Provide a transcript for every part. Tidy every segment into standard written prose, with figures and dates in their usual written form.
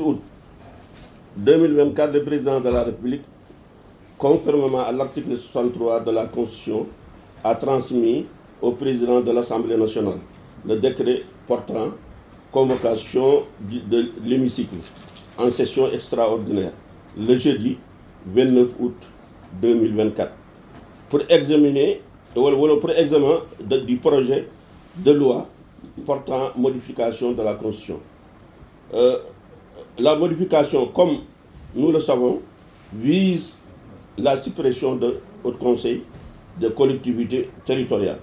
août 2024, le président de la République, conformément à l'article 63 de la Constitution, a transmis au président de l'Assemblée nationale le décret portant convocation de l'hémicycle en session extraordinaire le jeudi 29 août 2024 pour examiner pour examen du projet de loi portant modification de la Constitution. La modification, comme nous le savons, vise la suppression de Haut Conseil de collectivité territoriale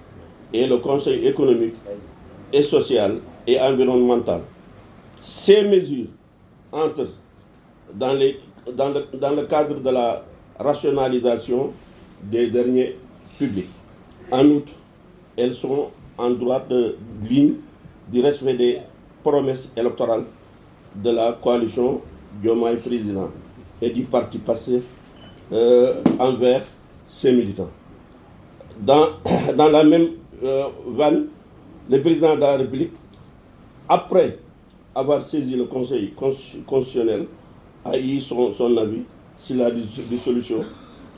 et le Conseil économique et social et environnemental. Ces mesures entrent dans le cadre de la rationalisation des derniers publics. En outre, elles sont en droite ligne du respect des promesses électorales de la coalition Diomaye Président et du parti Pastef envers ses militants. Dans la même vanne, le président de la République, après avoir saisi le Conseil constitutionnel, a eu son avis sur la dissolution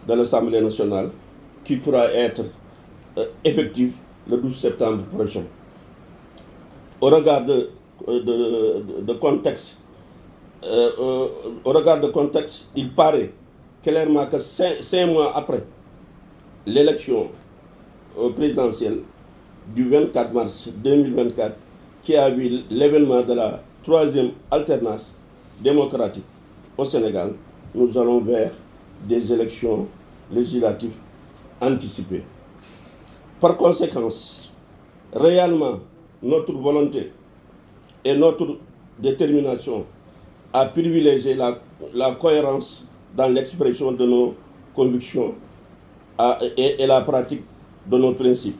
de l'Assemblée nationale qui pourra être effective le 12 septembre prochain. Au regard de contexte, il paraît clairement que 5 mois après l'élection présidentielle du 24 mars 2024, qui a vu l'événement de la 3e alternance démocratique au Sénégal, nous allons vers des élections législatives anticipées. Par conséquent, réellement, notre volonté et notre détermination à privilégier la cohérence dans l'expression de nos convictions et la pratique de nos principes.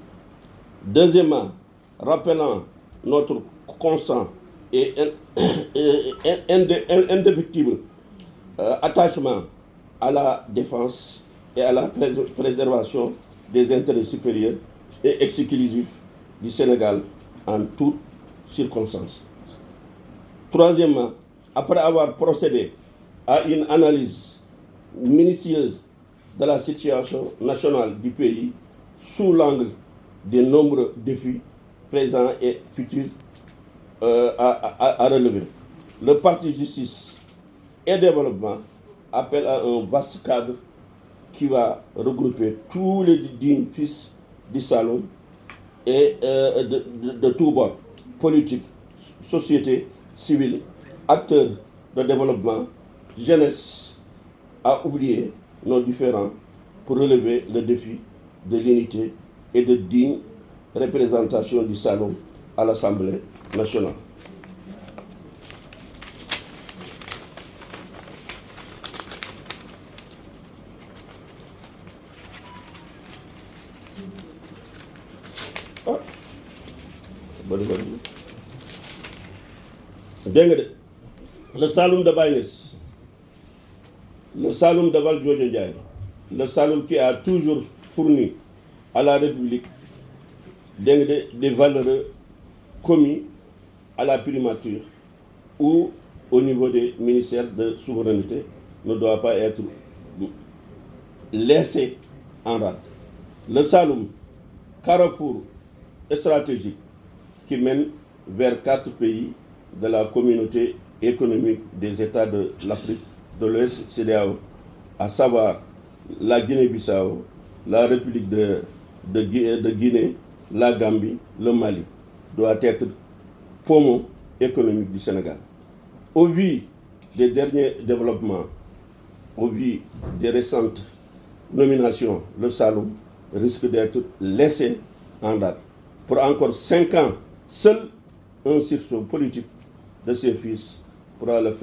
Deuxièmement, rappelant notre constant et indéfectible attachement à la défense et à la préservation des intérêts supérieurs et exclusifs du Sénégal en toutes circonstances. Troisièmement, après avoir procédé à une analyse minutieuse de la situation nationale du pays sous l'angle des nombreux défis présents et futurs à relever, le Parti Justice et Développement appelle à un vaste cadre qui va regrouper tous les dignes fils du Saloum et de tous bords, politique, société civile, acteurs de développement, jeunesse, à oublier nos différends pour relever le défi de l'unité et de digne représentation du Saloum à l'Assemblée nationale. Le Saloum de Baïnès, le Saloum de Valdiodio Ndiaye, le Saloum qui a toujours fourni à la République des valeurs commis à la primature ou au niveau des ministères de souveraineté, ne doit pas être laissé en rade. Le Saloum, carrefour stratégique qui mène vers 4 pays de la communauté économique des États de l'Afrique de l'Ouest, CEDEAO, à savoir la Guinée-Bissau, la République de Guinée, la Gambie, le Mali, doit être poumon économique du Sénégal. Au vu des derniers développements, au vu des récentes nominations, le Saloum risque d'être laissé en rade. Pour encore 5 ans, seul un sursaut politique de ses fils pourra le faire.